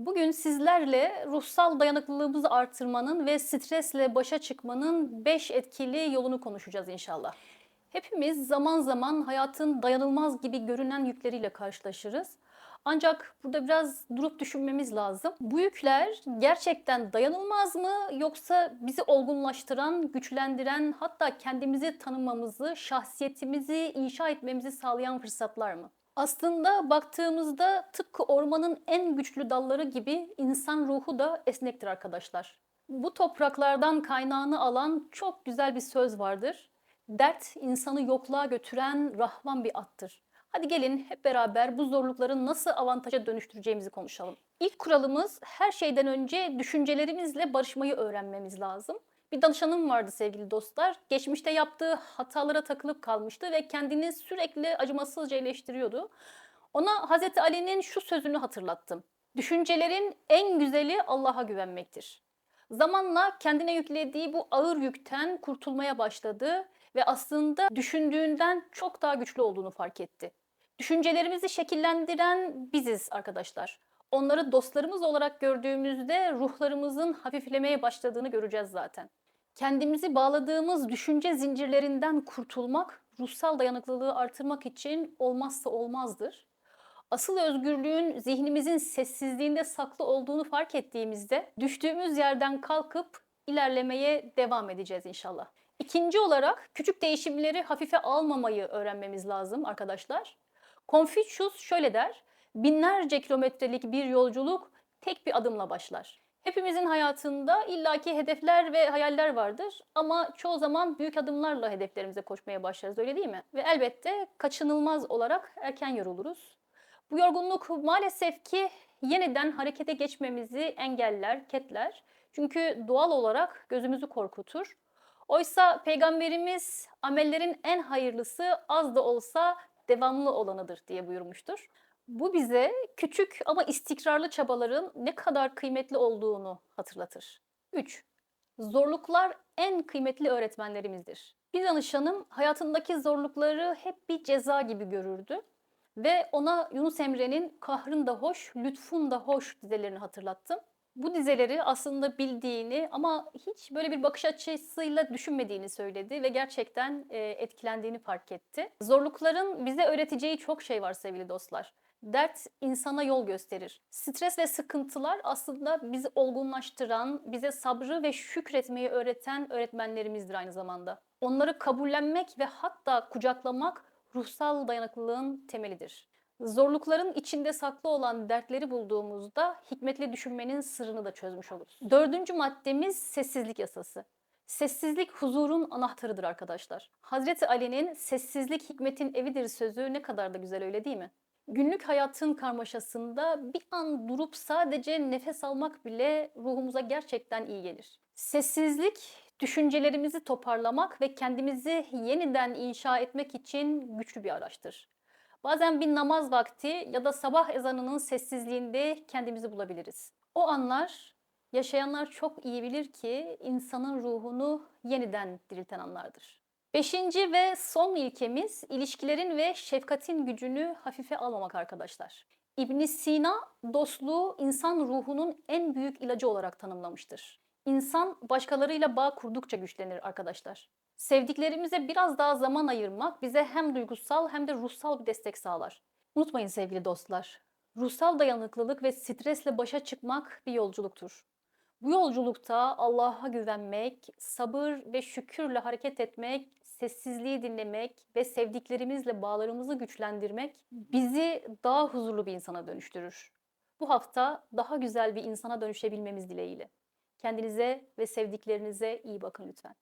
Bugün sizlerle ruhsal dayanıklılığımızı artırmanın ve stresle başa çıkmanın 5 etkili yolunu konuşacağız inşallah. Hepimiz zaman zaman hayatın dayanılmaz gibi görünen yükleriyle karşılaşırız. Ancak burada biraz durup düşünmemiz lazım. Bu yükler gerçekten dayanılmaz mı yoksa bizi olgunlaştıran, güçlendiren, hatta kendimizi tanımamızı, şahsiyetimizi inşa etmemizi sağlayan fırsatlar mı? Aslında baktığımızda tıpkı ormanın en güçlü dalları gibi insan ruhu da esnektir arkadaşlar. Bu topraklardan kaynağını alan çok güzel bir söz vardır. Dert insanı yokluğa götüren rahvan bir attır. Hadi gelin hep beraber bu zorlukları nasıl avantaja dönüştüreceğimizi konuşalım. İlk kuralımız her şeyden önce düşüncelerimizle barışmayı öğrenmemiz lazım. Bir danışanım vardı sevgili dostlar. Geçmişte yaptığı hatalara takılıp kalmıştı ve kendini sürekli acımasızca eleştiriyordu. Ona Hazreti Ali'nin şu sözünü hatırlattım. Düşüncelerin en güzeli Allah'a güvenmektir. Zamanla kendine yüklediği bu ağır yükten kurtulmaya başladı ve aslında düşündüğünden çok daha güçlü olduğunu fark etti. Düşüncelerimizi şekillendiren biziz arkadaşlar. Onları dostlarımız olarak gördüğümüzde ruhlarımızın hafiflemeye başladığını göreceğiz zaten. Kendimizi bağladığımız düşünce zincirlerinden kurtulmak, ruhsal dayanıklılığı artırmak için olmazsa olmazdır. Asıl özgürlüğün zihnimizin sessizliğinde saklı olduğunu fark ettiğimizde düştüğümüz yerden kalkıp ilerlemeye devam edeceğiz inşallah. İkinci olarak küçük değişimleri hafife almamayı öğrenmemiz lazım arkadaşlar. Confucius şöyle der, binlerce kilometrelik bir yolculuk tek bir adımla başlar. Hepimizin hayatında illaki hedefler ve hayaller vardır ama çoğu zaman büyük adımlarla hedeflerimize koşmaya başlarız, öyle değil mi? Ve elbette kaçınılmaz olarak erken yoruluruz. Bu yorgunluk maalesef ki yeniden harekete geçmemizi engeller, ketler. Çünkü doğal olarak gözümüzü korkutur. Oysa Peygamberimiz amellerin en hayırlısı az da olsa devamlı olanıdır diye buyurmuştur. Bu bize küçük ama istikrarlı çabaların ne kadar kıymetli olduğunu hatırlatır. 3. Zorluklar en kıymetli öğretmenlerimizdir. Bir danışanım hayatındaki zorlukları hep bir ceza gibi görürdü ve ona Yunus Emre'nin "Kahrın da hoş, lütfun da hoş" dizelerini hatırlattım. Bu dizeleri aslında bildiğini ama hiç böyle bir bakış açısıyla düşünmediğini söyledi ve gerçekten etkilendiğini fark etti. Zorlukların bize öğreteceği çok şey var sevgili dostlar. Dert insana yol gösterir. Stres ve sıkıntılar aslında bizi olgunlaştıran, bize sabrı ve şükretmeyi öğreten öğretmenlerimizdir aynı zamanda. Onları kabullenmek ve hatta kucaklamak ruhsal dayanıklılığın temelidir. Zorlukların içinde saklı olan dertleri bulduğumuzda hikmetli düşünmenin sırrını da çözmüş oluruz. Dördüncü maddemiz sessizlik yasası. Sessizlik huzurun anahtarıdır arkadaşlar. Hazreti Ali'nin "sessizlik hikmetin evidir" sözü ne kadar da güzel, öyle değil mi? Günlük hayatın karmaşasında bir an durup sadece nefes almak bile ruhumuza gerçekten iyi gelir. Sessizlik, düşüncelerimizi toparlamak ve kendimizi yeniden inşa etmek için güçlü bir araçtır. Bazen bir namaz vakti ya da sabah ezanının sessizliğinde kendimizi bulabiliriz. O anlar, yaşayanlar çok iyi bilir ki insanın ruhunu yeniden dirilten anlardır. Beşinci ve son ilkemiz ilişkilerin ve şefkatin gücünü hafife almamak arkadaşlar. ibn Sina dostluğu insan ruhunun en büyük ilacı olarak tanımlamıştır. İnsan başkalarıyla bağ kurdukça güçlenir arkadaşlar. Sevdiklerimize biraz daha zaman ayırmak bize hem duygusal hem de ruhsal bir destek sağlar. Unutmayın sevgili dostlar, ruhsal dayanıklılık ve stresle başa çıkmak bir yolculuktur. Bu yolculukta Allah'a güvenmek, sabır ve şükürle hareket etmek, sessizliği dinlemek ve sevdiklerimizle bağlarımızı güçlendirmek bizi daha huzurlu bir insana dönüştürür. Bu hafta daha güzel bir insana dönüşebilmemiz dileğiyle. Kendinize ve sevdiklerinize iyi bakın lütfen.